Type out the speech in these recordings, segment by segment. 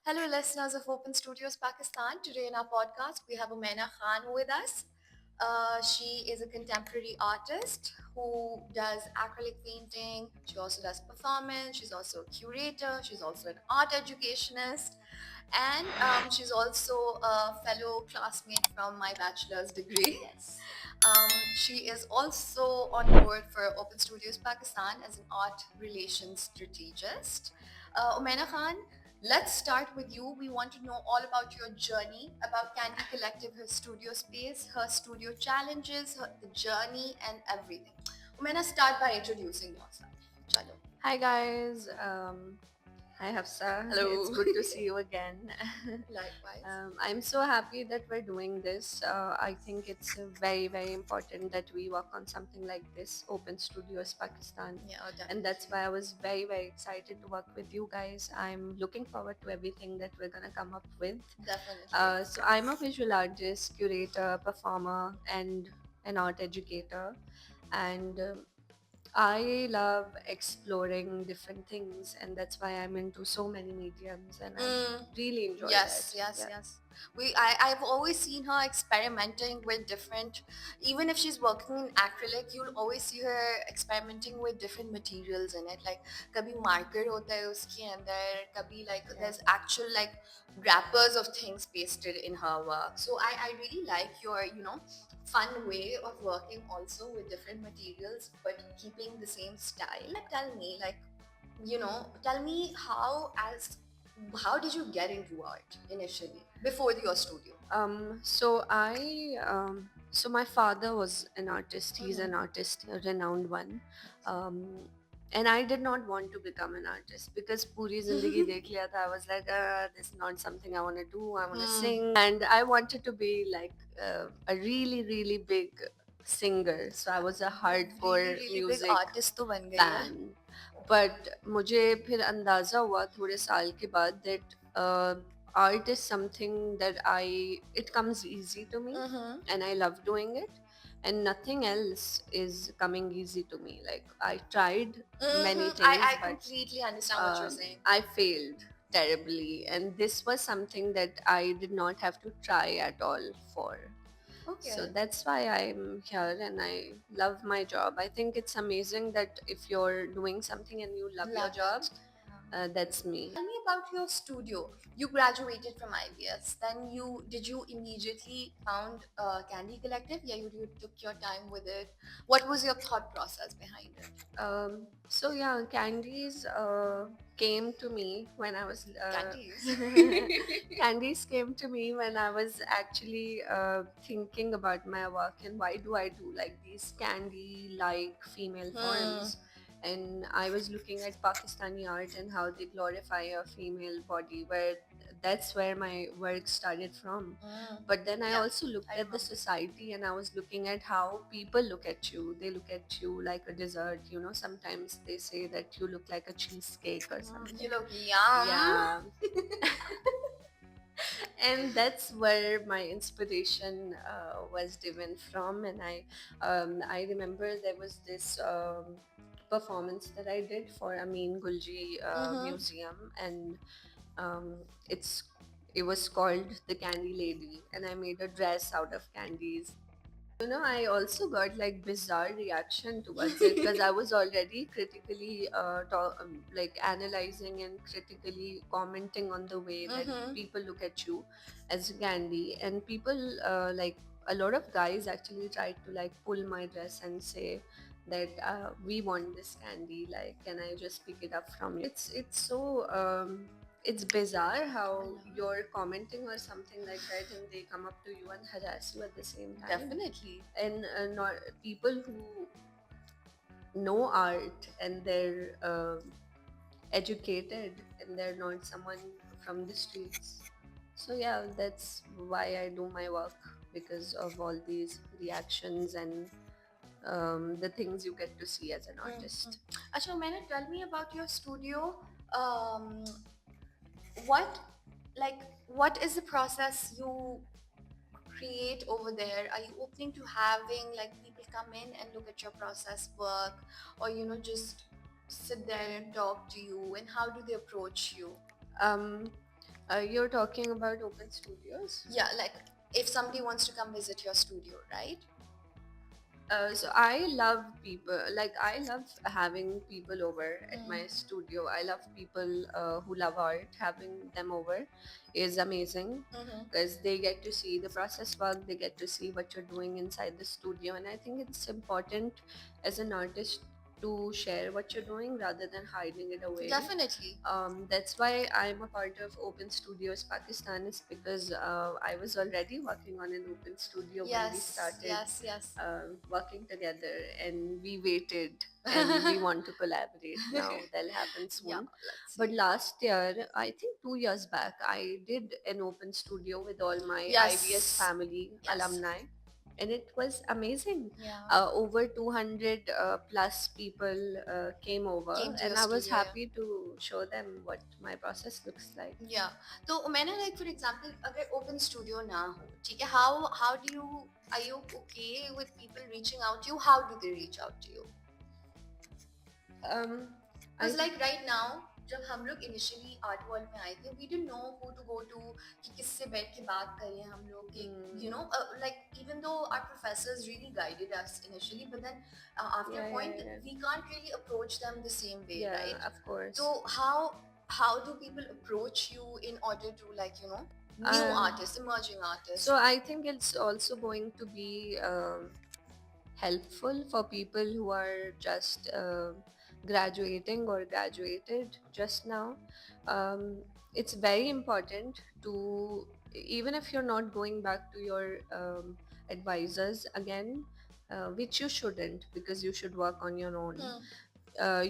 Hello, listeners of Open Studios Pakistan. Today in our podcast, we have Umaina Khan with us. She is a contemporary artist who does acrylic painting. She also does performance. She's also a curator. She's also an art educationist. And she's also a fellow classmate from my bachelor's degree. Yes. She is also on board for Open Studios Pakistan as an art relations strategist. Umaina Khan, let's start with you. We want to know all about your journey, about Candy Collective, her studio space, her studio challenges, the journey, and everything. Umaina, start by introducing yourself. Chalo. Hi guys. Hi Hafsa. It's Hello. good to see you again. Likewise. I'm so happy that we're doing this. I think it's very very important that we work on something like this, Open Studios Pakistan, Yeah, and definitely. that's why I was very very excited to work with you guys. I'm looking forward to everything that we're gonna come up with. Definitely. So I'm a visual artist, curator, performer, and an art educator, and I love exploring different things, and that's why I'm into so many mediums, and I Mm, really enjoy yes, that. yes, Yeah. yes. I've always seen her experimenting with different, even if she's working in acrylic, you'll always see her experimenting with different materials in it. Like, kabhi marker hota hai uske andar, kabhi like there's Yes. actual like wrappers of things pasted in her work. So I really like your, fun way of working also with different materials, but keeping the same style. Tell me, like, tell me how did you get into art initially before your studio? So my father was an artist. He's Mm-hmm. an artist, a renowned one. Um, and I did not want to become an artist because puri zindagi dekh liya tha. I was like, this is not something I want to do. I want to Hmm. sing, and I wanted to be like a really, really big singer. So I was a Really, hardcore really big music artist तो बन गई है. fan. But मुझे फिर अंदाज़ा हुआ थोड़े साल के बाद that art is something that it comes easy to me, Mm-hmm. and I love doing it, and nothing else is coming easy to me. Like I tried many Mm-hmm. things, I but completely understand what you're saying. I failed terribly, and this was something that I did not have to try at all for. So Okay. that's why I'm here and I love my job. I think it's amazing that if you're doing something and you love your Love job, it. that's me. Tell me about your studio. You graduated from IBS. Then did you immediately found Candy Collective? Yeah, you took your time with it. What was your thought process behind it? So yeah, candies came to me when I was Candies. candies came to me when I was actually thinking about my work and why do I do like these candy like female Hmm. forms, and I was looking at Pakistani art and how they glorify a female body, where that's where my work started from. Mm. But then I Yeah, also looked I at the remember. society and I was looking at how people look at you. They look at you like a dessert, sometimes they say that you look like a cheesecake or You something. look yum. Yeah. And that's where my inspiration was driven from. And I remember there was this performance that I did for Amin Gulji Mm-hmm. Museum, and um, it's it was called The Candy Lady, and I made a dress out of candies. I also got like bizarre reaction towards it because I was already critically like analyzing and critically commenting on the way that Mm-hmm. people look at you as candy, and people like a lot of guys actually tried to like pull my dress and say that we want this candy, like can I just pick it up from you. It's so it's bizarre I how love you're commenting or something like that and they come up to you and harass you at the same it. time. Definitely. And not people who know art and they're educated and they're not someone from the streets. So yeah, that's why I do my work, because of all these reactions and the things you get to see as an Mm-hmm. artist. Acha, Mena, tell me about your studio. Um, what, what is the process you create over there? Are you opening to having like people come in and look at your process work, or just sit there and talk to you? And how do they approach you? Um, You're talking about open studios? Yeah, like if somebody wants to come visit your studio, right? So I love people, like I love having people over at my studio. I love people who love art. Having them over is amazing Mm-hmm. because they get to see the process work, they get to see what you're doing inside the studio, and I think it's important as an artist to share what you're doing rather than hiding it away. Definitely. That's why I'm a part of Open Studios Pakistan, is because I was already working on an open studio when we Yes, started yes, yes. working together, and we waited and we want to collaborate now. That'll happen Yeah, soon. let's But see. last year, I think 2 years back, I did an open studio with all my IVS Yes, family yes. alumni, and it was amazing. Yeah. Over 200 plus people came over, Came to and your I was studio, yeah. happy to show them what my process looks like. Yeah. तो मैंने like for example अगर open studio ना हो, ठीक है? How do you, are you okay with people reaching out to you? How do they reach out to you? Um, I Because like right now जब हम लोग initially art world में आए थे, we didn't know who to go to, कि किससे बैठ के बात करें हम लोग, कि you know, like even though our professors really guided us initially, but then after a point we can't really approach them the same way, yeah, right? of course. So how do people approach you in order to, like, you know, new artists, emerging artists? So I think it's also going to be helpful for people who are just graduating or graduated just now. It's very important to, even if you're not going back to your advisors again, which you shouldn't, because you should work on your own.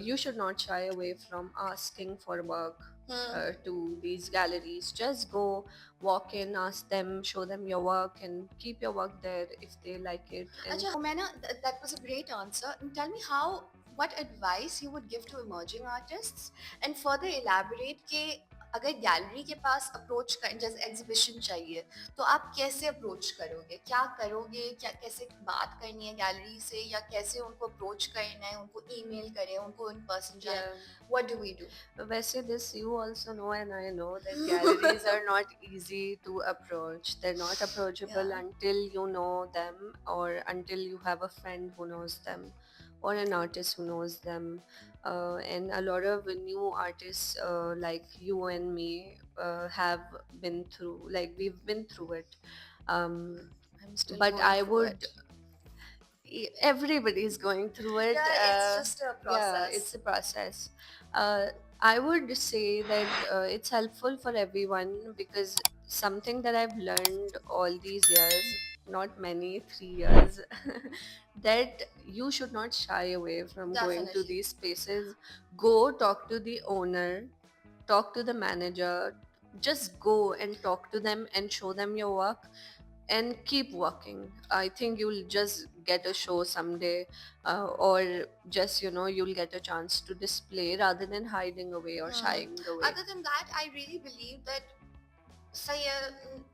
You should not shy away from asking for work to these galleries. Just go, walk in, ask them, show them your work, and keep your work there if they like it. And अच्छा, मैं ना, that was a great answer. And tell me how, what advice you would give to emerging artists, and further elaborate कि अगर gallery के पास approach कर, जैसे exhibition चाहिए, तो आप कैसे अप्रोच करोगे, क्या करोगे, क्या कैसे बात करनी है गैलरी से, या कैसे उनको अप्रोच करना है, उनको ईमेल करें, उनको इन पर्सन जाए, what do we do? Vese, this you also know, and I know that galleries are not easy to approach. They're not approachable Yeah. until you know them, or until you have a friend who knows them, or an artist who knows them. And a lot of new artists like you and me have been through, like we've been through it. Um, I'm still but going I through would, it. everybody is going through it. Yeah, it's just a Yeah, process. it's a process. I would say that it's helpful for everyone, because something that I've learned all these years, not many, 3 years, that you should not shy away from going to Definitely. these spaces. Go talk to the owner, talk to the manager, just go and talk to them and show them your work, and keep working. I think you'll just get a show someday, or just, you'll get a chance to display rather than hiding away or shying away. Other than that, I really believe that सही है,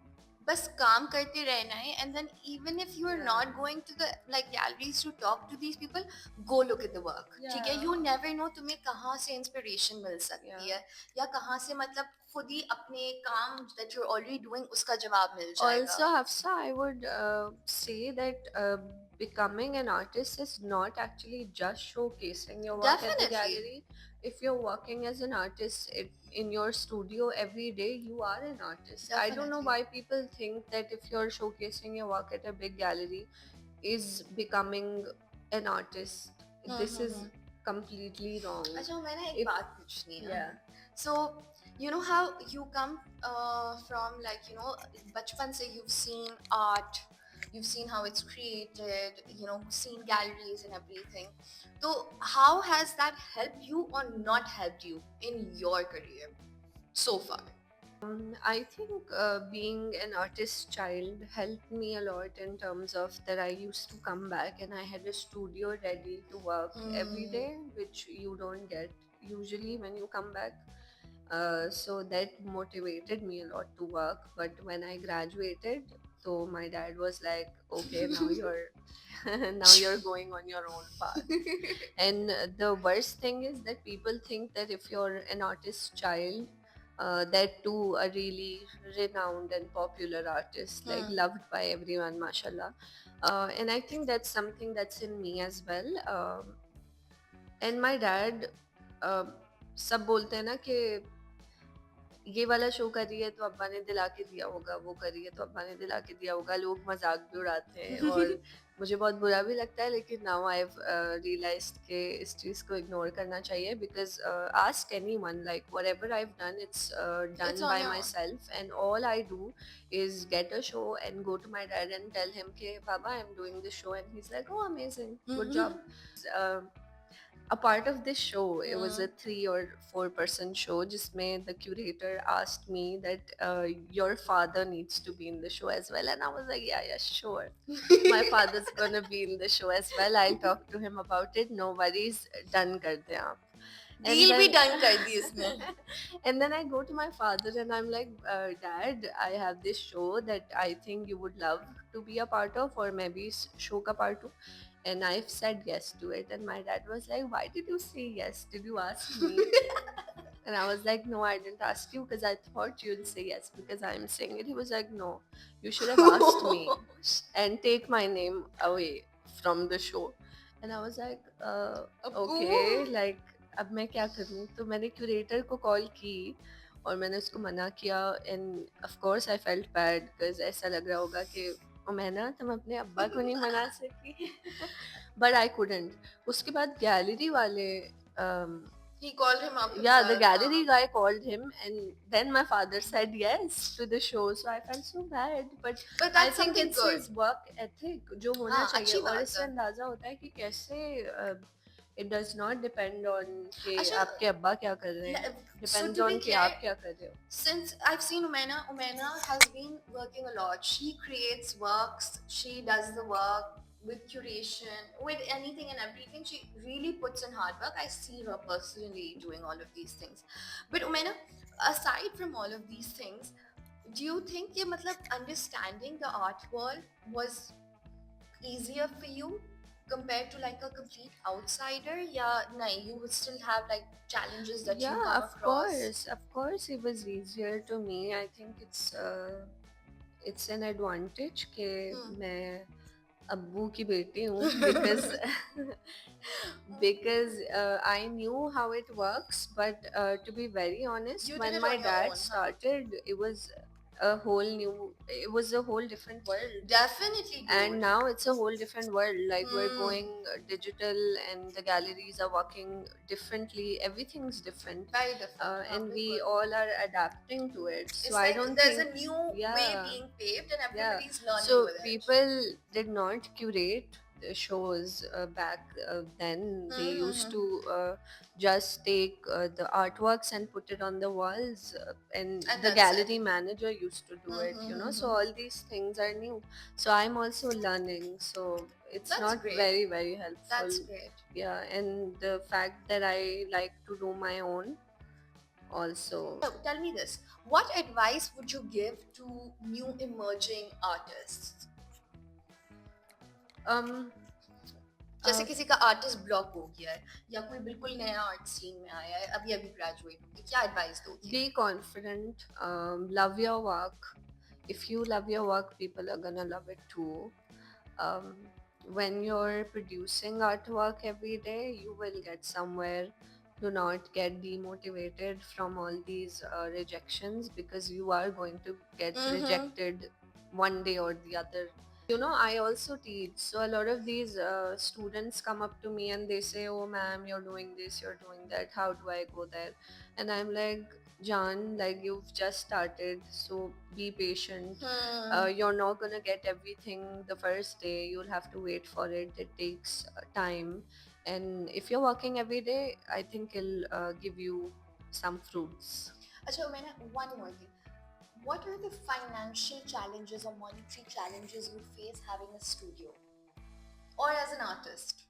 बस काम करते रहना है, and then even if you are Yeah. not going to the like galleries to talk to these people, go look at the work. ठीक है, you never know तुम्हें कहाँ से inspiration मिल सकती है, या कहाँ से मतलब खुद ही अपने काम that you're already doing उसका जवाब मिल जाएगा. Also, Hafsa, I would say that becoming an artist is not actually just showcasing your work at the Definitely. gallery. If you're working as an artist in your studio every day, you are an artist. I don't know Definitely. why people think that if you're showcasing your work at a big gallery is becoming an artist. This is completely wrong. अच्छा, मैंने एक If- बात पूछनी है. Yeah. So, you know how you come from, like, you know, बचपन से you've seen art, you've seen how it's created, you know, seen galleries and everything. So, how has that helped you or not helped you in your career so far? I think being an artist child helped me a lot in terms of that I used to come back and I had a studio ready to work every day, which you don't get usually when you come back. So that motivated me a lot to work. But when I graduated, so my dad was like, "Okay, now you're now you're going on your own path." And the worst thing is that people think that if you're an artist child, That too a really renowned and popular artist, like Hmm. loved by everyone, mashallah. And I think that's something that's in me as well. And my dad, uh, सब बोलते हैं ना कि ये वाला show कर रही है तो अब्बा ने दिला के दिया होगा, वो कर रही है तो अब्बा ने दिला के दिया होगा, लोग मजाक भी उड़ाते हैं और मुझे बहुत बुरा भी लगता है, लेकिन नाउ आई हैव रियलाइज्ड कि इस चीज़ को इग्नोर करना चाहिए, because ask anyone, like whatever I have done, it's It's done on by your myself, and all I do is get a show and go to my dad and tell him कि Baba, I'm doing this show, and he's like, oh, amazing, good job. uh, a part of this show, it was a 3 or 4 person show जिसमें the curator asked me that your father needs to be in the show as well, and I was like, yeah, sure, my father's gonna be in the show as well, I'll talk to him about it, no worries, done कर दें आप. And Deal भी then done कर दी इसमें. and then I go to my father and I'm like, Dad, I have this show that I think you would love to be a part of, or maybe show ka part two. And I've said yes to it. And my dad was like, why did you say yes? Did you ask me? And I was like, no, I didn't ask you because I thought you'd say yes because I'm saying it. He was like, no, you should have asked me and take my name away from the show. And I was like, okay, like अब मैं क्या करूँ? तो मैंने curator को call की और मैंने उसको मना किया, end of course I felt bad because ऐसा लग रहा होगा कि मैना तुम अपने अब्बा को नहीं मना सकी, बट आई कुडंट. उसके बाद गैलरी वाले He called him up yeah, the himself. gallery guy called him, and then my father said yes to the show. So I felt so bad, but But I that's think something it's good. his work ethic जो होना हाँ, चाहिए, अच्छी और बात इससे है. अंदाजा होता है कि कैसे it does not depend on कि अच्छा, आपके अब्बा क्या कर रहे हैं, so depends to on be कि clear, आप क्या कर रहे हो. since I've seen Umaina has been working a lot. She creates works, she does the work with curation, with anything and everything. She really puts in hard work. I see her personally doing all of these things. But Umaina, aside from all of these things, do you think ये मतलब understanding the art world was easier for you compared to like a complete outsider? Yeah, no, you would still have like challenges that you Yeah, come across. of course, it was easier to me. I think it's an advantage कि मैं अब्बू की बेटी हूँ because because I knew how it works, but to be very honest, You did when it my on your dad own, huh? started, it was a whole different world. Definitely, And dude. now it's a whole different world. Like we're going digital, and the galleries are working differently. Everything's different, Very different. and we बिल्कुल. all are adapting to it. So It's I like don't there's think, a new way yeah, being paved and yeah. everybody's learning So with it. people did not curate the shows back then. They used to just take the artworks and put it on the walls, and And the that's gallery it. manager used to do it, you know. So all these things are new. So I'm also learning. So it's That's not great. very, very helpful. That's great. Yeah, and the fact that I like to do my own also. So tell me this. What advice would you give to new emerging artists? Um, जैसे uh, किसी का artist block हो गया है या कोई बिल्कुल नया आर्ट सीन में आया है अभी अभी ग्रेजुएट हो गया, क्या एडवाइस दोगे? be confident, love your work. If you love your work, people are gonna love it too. um, when you're producing artwork every day, you will get somewhere. Do not get demotivated from all these rejections, because you are going to get rejected one day or the other. You know, I also teach, so a lot of these students come up to me and they say, oh ma'am, you're doing this, you're doing that, how do I go there? And I'm like, Jan, like you've just started, so be patient. You're not gonna get everything the first day. You'll have to wait for it. It takes time, and if you're working every day, I think it'll give you some fruits. अच्छा मैंने one more thing. What are the financial challenges or monetary challenges you face having a studio or as an artist?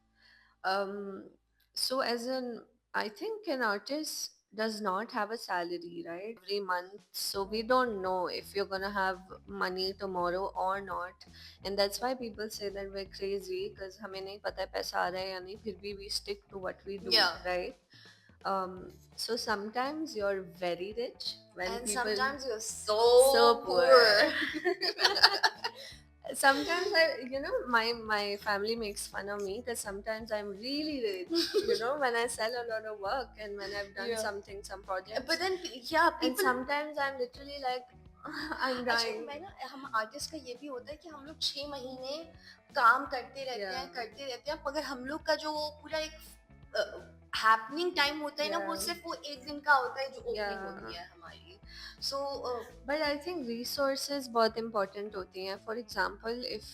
So I think an artist does not have a salary, right? Every month. So we don't know if you're gonna have money tomorrow or not. And that's why people say that we're crazy, because हमें नहीं पता है पैसा आ रहा है या नहीं, फिर भी we stick to what we do, Yeah. right? So sometimes you're very rich when And people sometimes you're so so poor. poor. Sometimes my family makes fun of me because sometimes I'm really rich. When I sell a lot of work and when I've done Yeah. some projects. But then yeah, And people sometimes I'm literally like, I'm अच्छा dying. मैं ना हम artist का ये भी होता है कि हम लोग 6 महीने काम करते रहते हैं Yeah. करते रहते हैं मगर हम लोग का जो पूरा एक हैपनिंग टाइम होता है ना वो Yeah. सिर्फ वो एक दिन का होता है जो ओपनिंग Yeah. होती है हमारी सो But I think resources बहुत important होती हैं. For example, if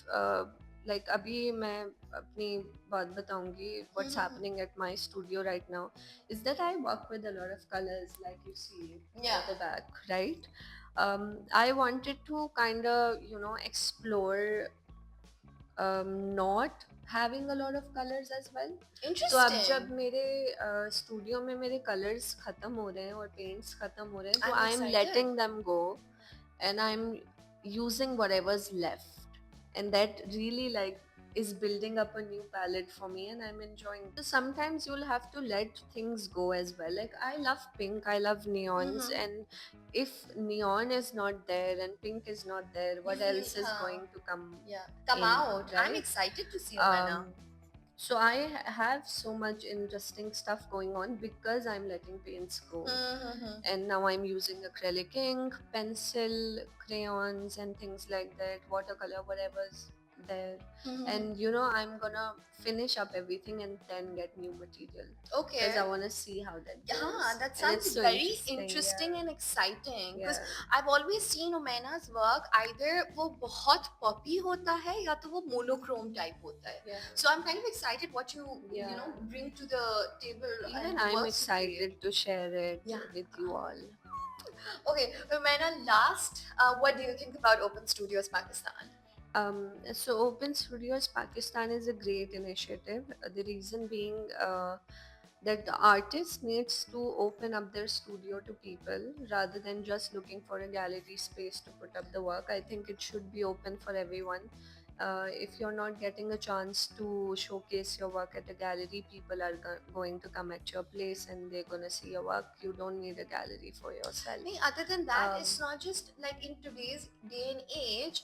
like अभी मैं अपनी बात बताऊंगी what's happening at my studio right now is that I work with a lot of colors like you see Yeah. at the back, right? I wanted to kind of explore not having a lot of colors as well. तो अब जब interesting मेरे studio में मेरे colours खत्म हो रहे हैं और पेंट्स खत्म हो रहे हैं तो I'm I am excited. Letting them go and I'm using whatever's left, and that really like is building up a new palette for me and I'm enjoying. So sometimes you'll have to let things go as well. Like I love pink, I love neons, and if neon is not there and pink is not there, what feel, else is going to come come in, out. I'm right? excited to see Omena. So I have so much interesting stuff going on because I'm letting paints go. And now I'm using acrylic ink, pencil, crayons and things like that, watercolor, whatever's there. And I'm gonna finish up everything and then get new material Okay. because I want to see how that goes. Yeah, that And sounds it's so very interesting yeah. and exciting because Yeah. I've always seen Omena's work either वो बहुत poppy होता है या तो वो monochrome type होता है. Yeah. So I'm kind of excited what you Yeah. bring to the table. Even and I'm works with you. excited to share it Yeah. with you all. Okay, Omena, last, what do you think about Open Studios Pakistan? So Open Studios Pakistan is a great initiative. The reason being that the artist needs to open up their studio to people rather than just looking for a gallery space to put up the work. I think it should be open for everyone. If you're not getting a chance to showcase your work at a gallery, people are going to come at your place and they're going to see your work. You don't need a gallery for yourself. I mean, other than that, it's not just like in today's day and age,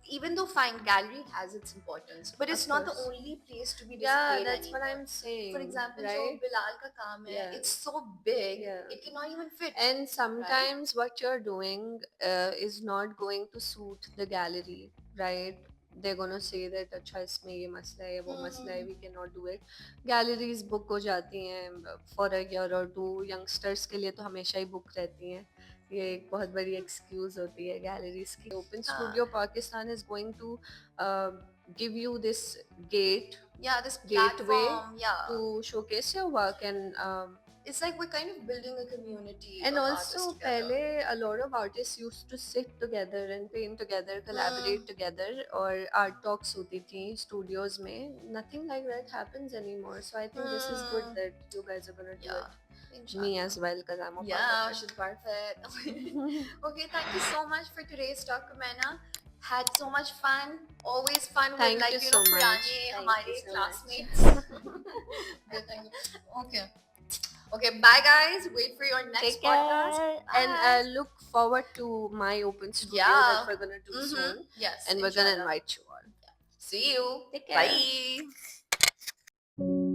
even though fine gallery has its importance, but it's not the only place to be displayed. Yeah, that's anymore. what I'm saying. For example, right? जो बिलाल का काम है, Yeah. it's so big, Yeah. it cannot even fit. And sometimes what you're doing is not going to suit the gallery, right? They're gonna say that अच्छा इसमें ये मसला है वो मसला है, we cannot do it. Galleries book हो जाती हैं for a year or two. Youngsters के लिए तो हमेशा ही book रहती हैं. ये एक बहुत बड़ी excuse होती है galleries की. Open Studio Pakistan is going to give you this gate, this gateway platform, to showcase your work and it's like we're kind of building a community. and of also artists together. पहले a lot of artists used to sit together and paint together, collaborate together, और art talks होती थी studios में. Nothing like that happens anymore. So I think this is good that you guys are gonna do it. Me as well because I'm a part of it. She's part of it. Okay, thank you so much for today's talk, Omena. Had so much fun. Always fun Thank with like you you know so much. पुराने Thank हमारे you so classmates. Okay, thank you. Okay. Okay, bye guys. Wait for your next Take podcast. care and look forward to my open studio that we're gonna do soon. Yes. And we're gonna invite you all. See you. Take care. Bye.